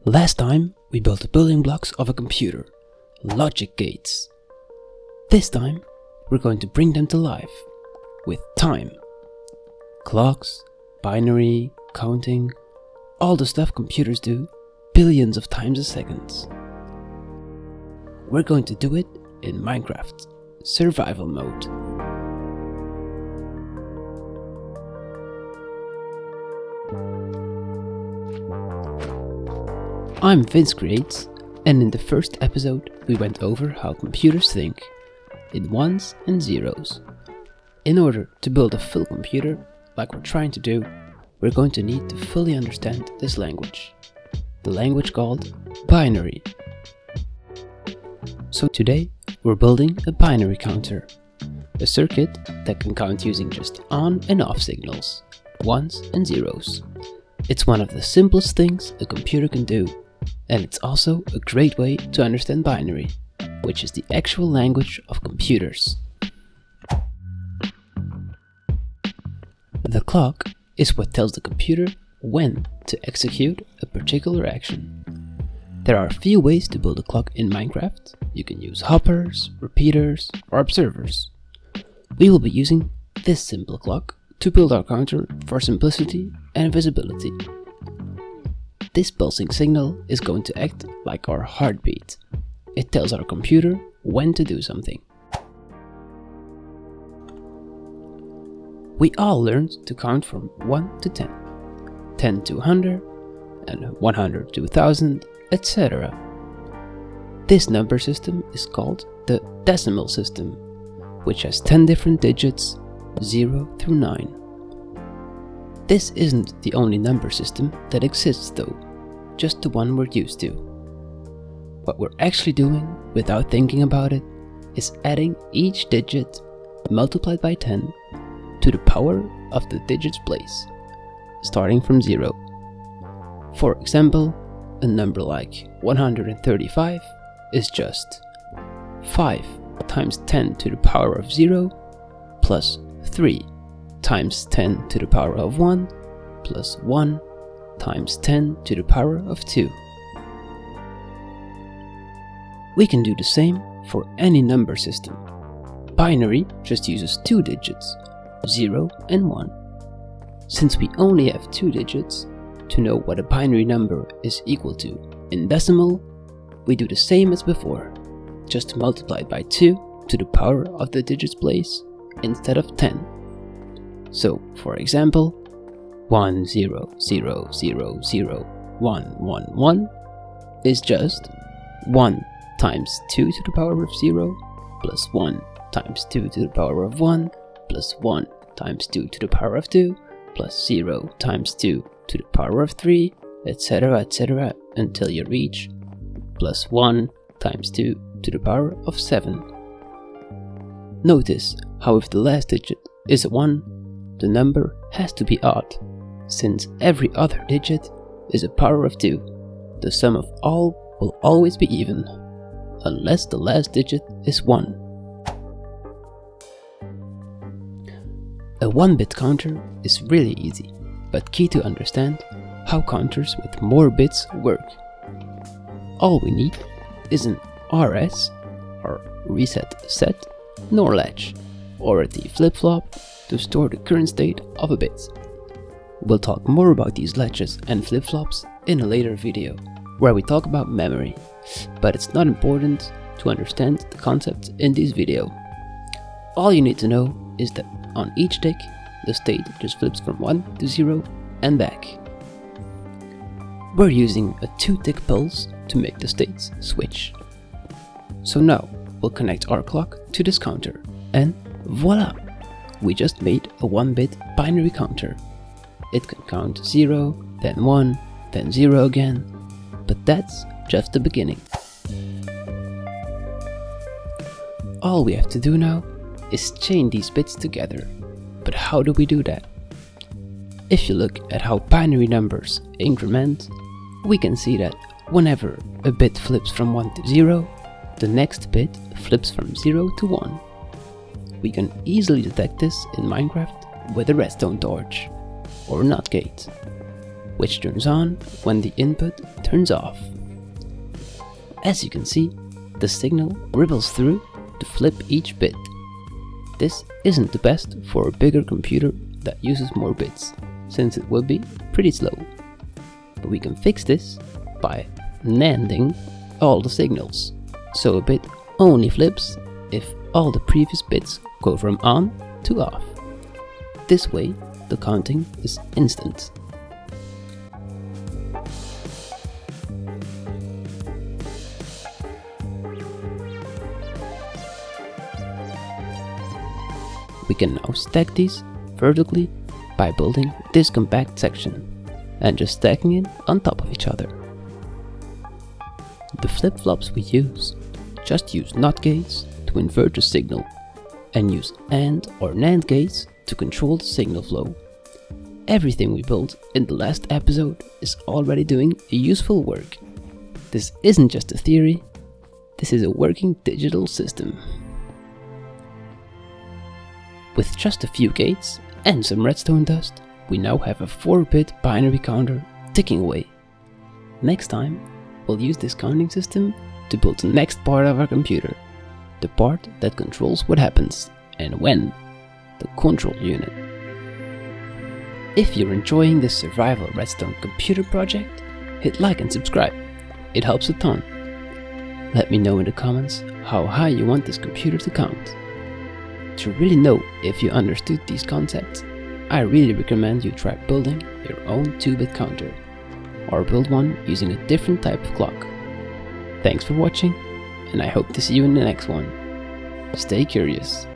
Last time we built the building blocks of a computer, logic gates. This time we're going to bring them to life with time. Clocks, binary, counting, all the stuff computers do billions of times a second. We're going to do it in Minecraft survival mode. I'm Vince Creates, and in the first episode we went over how computers think in ones and zeros. In order to build a full computer, like we're trying to do, we're going to need to fully understand this language. The language called binary. So today we're building a binary counter. A circuit that can count using just on and off signals, ones and zeros. It's one of the simplest things a computer can do. And it's also a great way to understand binary, which is the actual language of computers. The clock is what tells the computer when to execute a particular action. There are a few ways to build a clock in Minecraft. You can use hoppers, repeaters, or observers. We will be using this simple clock to build our counter for simplicity and visibility. This pulsing signal is going to act like our heartbeat. It tells our computer when to do something. We all learned to count from 1 to 10, 10 to 100, and 100 to 1000, etc. This number system is called the decimal system, which has 10 different digits, 0 through 9. This isn't the only number system that exists though, just the one we're used to. What we're actually doing, without thinking about it, is adding each digit multiplied by 10 to the power of the digit's place, starting from 0. For example, a number like 135 is just 5 times 10 to the power of 0 plus 3 times 10 to the power of 1 plus 1 times 10 to the power of 2. We can do the same for any number system. Binary just uses 2 digits, 0 and 1. Since we only have 2 digits, to know what a binary number is equal to in decimal, we do the same as before, just multiply it by 2 to the power of the digit's place instead of 10. So, for example, 1 0 0 0 0 1 1 1 is just 1 times 2 to the power of 0 plus 1 times 2 to the power of 1 plus 1 times 2 to the power of 2 plus 0 times 2 to the power of 3, etc. until you reach plus 1 times 2 to the power of 7. Notice how if the last digit is a 1, the number has to be odd, since every other digit is a power of 2. The sum of all will always be even, unless the last digit is 1. A 1-bit counter is really easy, but key to understand how counters with more bits work. All we need is an RS, or reset set, NOR latch, or a T flip-flop to store the current state of a bit. We'll talk more about these latches and flip-flops in a later video, where we talk about memory, but it's not important to understand the concepts in this video. All you need to know is that on each tick, the state just flips from 1 to 0 and back. We're using a 2-tick pulse to make the states switch. So now, we'll connect our clock to this counter, and voila! We just made a 1-bit binary counter. It can count 0, then 1, then 0 again, but that's just the beginning. All we have to do now is chain these bits together. But how do we do that? If you look at how binary numbers increment, we can see that whenever a bit flips from 1 to 0, the next bit flips from 0 to 1. We can easily detect this in Minecraft with a redstone torch, or NOT gate. which turns on when the input turns off. As you can see, the signal ripples through to flip each bit. This isn't the best for a bigger computer that uses more bits, since it will be pretty slow. But we can fix this by NANDing all the signals, so a bit only flips if all the previous bits go from on to off. This way, the counting is instant. We can now stack these vertically by building this compact section and just stacking it on top of each other. The flip-flops we use just use NOT gates to invert the signal and use AND or NAND gates to control the signal flow. Everything we built in the last episode is already doing a useful work. This isn't just a theory, this is a working digital system. With just a few gates and some redstone dust, we now have a 4-bit binary counter ticking away. Next time, we'll use this counting system to build the next part of our computer, the part that controls what happens and when, the control unit. If you're enjoying this survival redstone computer project, hit like and subscribe, it helps a ton. Let me know in the comments how high you want this computer to count. To really know if you understood these concepts, I really recommend you try building your own 2-bit counter, or build one using a different type of clock. Thanks for watching, and I hope to see you in the next one. Stay curious.